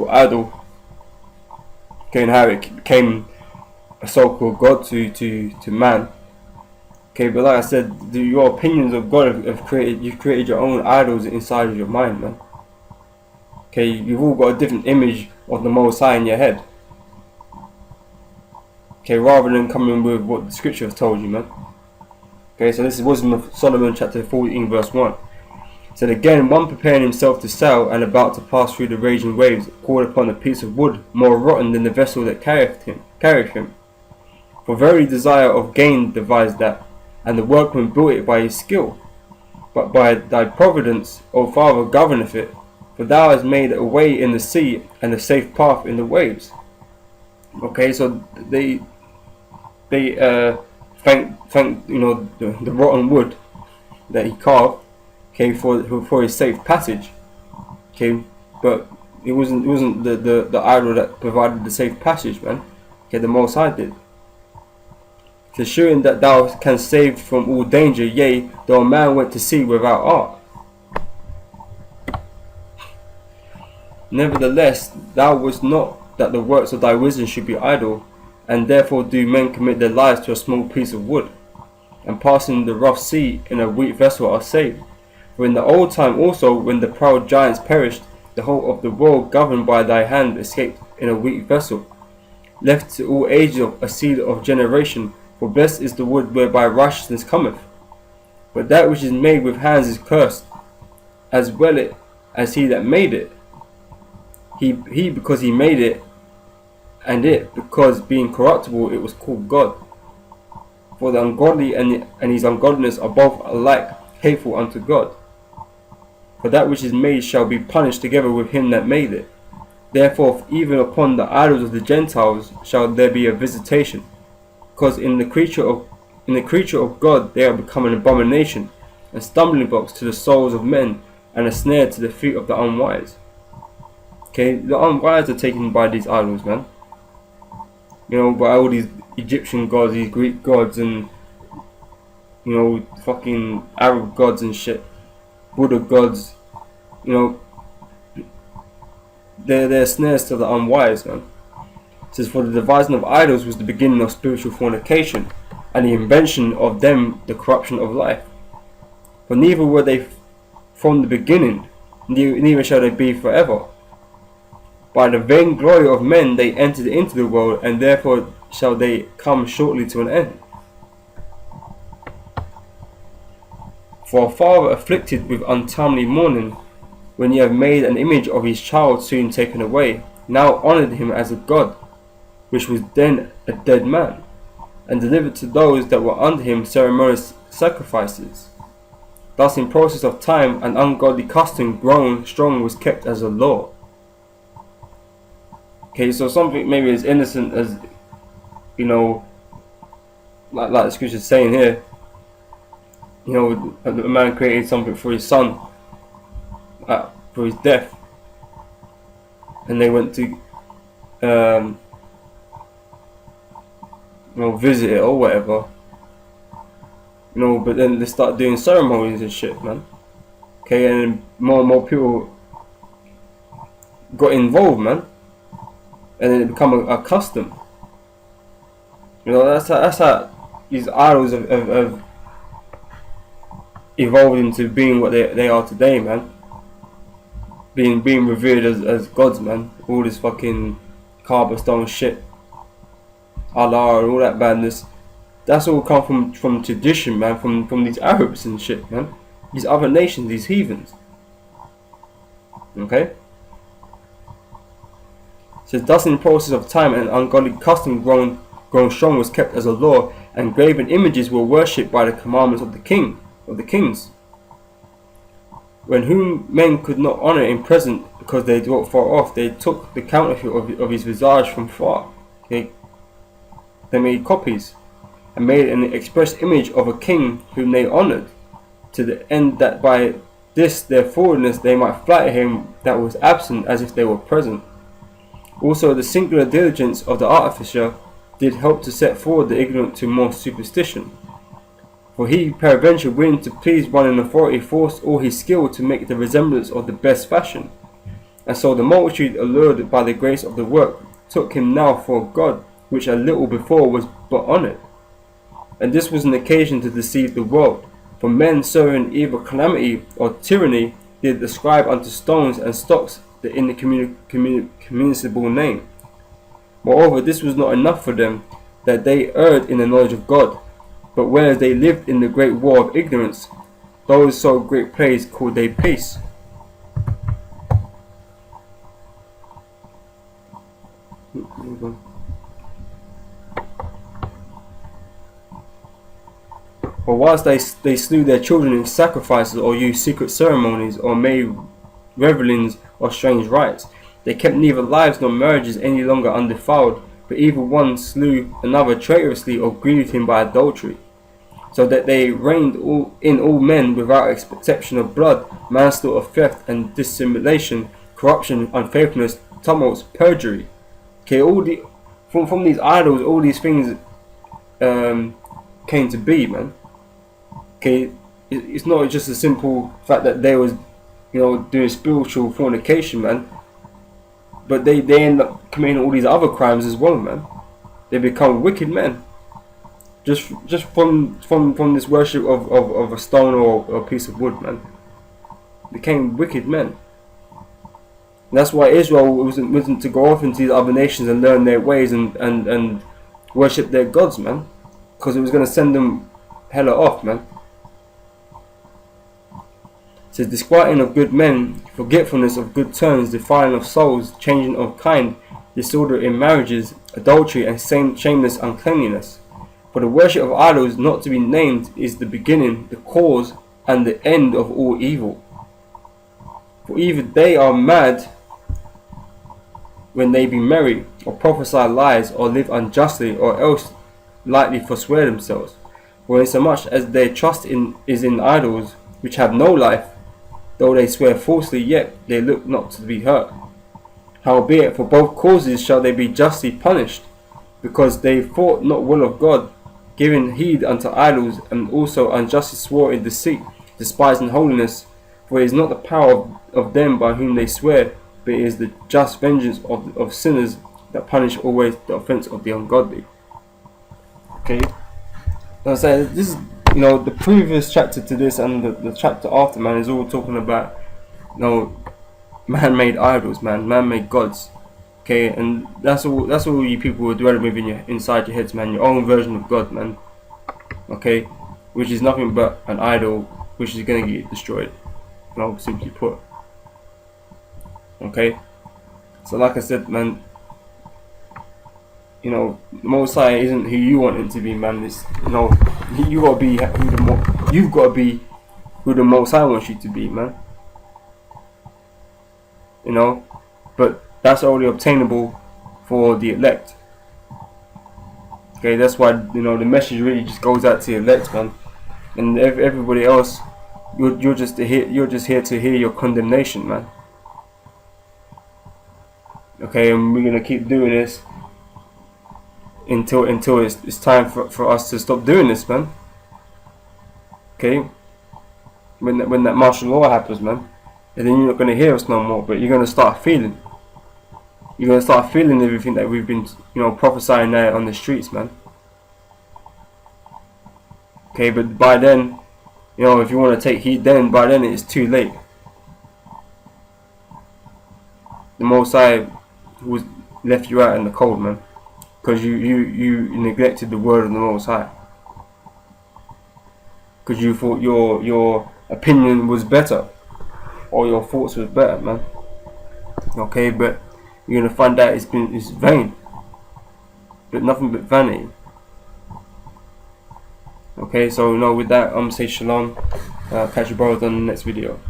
physical idol, okay, and how it became a so-called God to man. Okay, but like I said, your opinions of God you've created your own idols inside of your mind, man. Okay, you've all got a different image of the Most High in your head. Okay, rather than coming with what the scripture has told you, man. Okay, so this is Wisdom of Solomon chapter 14 verse 1. It said, again, one preparing himself to sail and about to pass through the raging waves called upon a piece of wood more rotten than the vessel that carried him. For very desire of gain devised that, and the workman built it by his skill. But by thy providence, O Father, governeth it, for thou hast made a way in the sea and a safe path in the waves. Okay, so they thank the rotten wood that he carved, okay, for his safe passage. Okay, but it wasn't the idol that provided the safe passage, man. Okay, the Most High did. To showing that thou canst save from all danger, yea, though a man went to sea without art. Nevertheless, thou wouldst not that the works of thy wisdom should be idle, and therefore do men commit their lives to a small piece of wood, and passing the rough sea in a weak vessel are saved. For in the old time also, when the proud giants perished, the whole of the world governed by thy hand escaped in a weak vessel, left to all ages of a seed of generation. For blessed is the wood whereby righteousness cometh. But that which is made with hands is cursed, as well as he that made it. He because he made it, and it because being corruptible it was called God. For the ungodly and his ungodliness are both alike hateful unto God. For that which is made shall be punished together with him that made it. Therefore even upon the idols of the Gentiles shall there be a visitation, because in the creature of God they are become an abomination, a stumbling blocks to the souls of men, and a snare to the feet of the unwise. Okay, the unwise are taken by these idols, man. You know, by all these Egyptian gods, these Greek gods, and you know, fucking Arab gods and shit, Buddha gods. You know, they're snares to the unwise, man. It says, for the devising of idols was the beginning of spiritual fornication, and the invention of them the corruption of life. For neither were they from the beginning, neither shall they be forever. By the vain glory of men they entered into the world, and therefore shall they come shortly to an end. For a father afflicted with untimely mourning, when ye have made an image of his child soon taken away, now honoured him as a god, which was then a dead man, and delivered to those that were under him ceremonious sacrifices. Thus in process of time an ungodly custom grown strong was kept as a law. Okay, so something maybe as innocent as, you know, like the scripture is saying here, you know, a man created something for his son, for his death, and they went to you know, visit it or whatever, you know, but then they start doing ceremonies and shit, man. Okay, and more people got involved, man, and then it become a custom. You know, that's how these idols have evolved into being what they are today, man. Being revered as gods, man. All this fucking cobblestone shit, Allah and all that badness. That's all come from tradition, man. From these Arabs and shit, man. These other nations, these heathens. Okay. It says, thus in process of time an ungodly custom grown strong was kept as a law, and graven images were worshipped by the commandments of the kings. When whom men could not honour in present because they dwelt far off, they took the counterfeit of his visage from far. Okay. They made copies, and made an express image of a king whom they honoured, to the end that by this their forwardness they might flatter him that was absent as if they were present. Also the singular diligence of the artificer did help to set forward the ignorant to more superstition. For he peradventure willing to please one in authority forced all his skill to make the resemblance of the best fashion. And so the multitude, allured by the grace of the work, took him now for God, which a little before was but honoured. And this was an occasion to deceive the world, for men serving either calamity or tyranny did ascribe unto stones and stocks the incommunicable name. Moreover, this was not enough for them, that they erred in the knowledge of God, but whereas they lived in the great war of ignorance, those so great praise called they peace. For whilst they slew their children in sacrifices, or used secret ceremonies, or made revelings or strange rites, they kept neither lives nor marriages any longer undefiled, but either one slew another traitorously or grieved him by adultery. So that they reigned in all men without exception of blood, manslaughter, theft, and dissimulation, corruption, unfaithfulness, tumults, perjury. Okay, from these idols, all these things came to be, man. Okay, it's not just a simple fact that they was, doing spiritual fornication, man. But they end up committing all these other crimes as well, man. They become wicked men. Just from this worship of a stone or a piece of wood, man. Became wicked men. And that's why Israel wasn't to go off into these other nations and learn their ways and worship their gods, man. Because it was going to send them hella off, man. It says, disquieting of good men, forgetfulness of good turns, defiling of souls, changing of kind, disorder in marriages, adultery, and shameless uncleanliness. For the worship of idols not to be named is the beginning, the cause, and the end of all evil. For either they are mad when they be merry, or prophesy lies, or live unjustly, or else lightly forswear themselves. For insomuch as their trust is in idols, which have no life, though they swear falsely, yet they look not to be hurt. Howbeit, for both causes shall they be justly punished, because they thought not well of God, giving heed unto idols, and also unjustly swore in deceit, despising holiness. For it is not the power of them by whom they swear, but it is the just vengeance of sinners that punish always the offence of the ungodly. Okay, I say this is, the previous chapter to this and the chapter after, man, is all talking about, man-made idols, man-made gods. Okay, and that's all you people are dwelling with inside your heads, man. Your own version of God, man. Okay, which is nothing but an idol, which is gonna get destroyed. Simply put. Okay, so like I said, man, the Most High isn't who you want him to be, man. It's, you've got to be who the Most High wants you to be, man. But that's only obtainable for the elect. Okay, that's why the message really just goes out to the elect, man. And everybody else, you're just here to hear your condemnation, man. Okay, and we're gonna keep doing this until it's time for us to stop doing this, man. Okay, when that martial law happens, man, and then you're not gonna hear us no more, but you're gonna start feeling. You're gonna start feeling everything that we've been, prophesying there on the streets, man. Okay, but by then, if you want to take heed, by then it's too late. The Most High was left you out in the cold, man, because you neglected the word of the Most High, because you thought your opinion was better, or your thoughts was better, man. Okay, but you're gonna find out it's vain, but nothing but vanity. Okay, so with that, I'm gonna say shalom. Catch you brothers on the next video.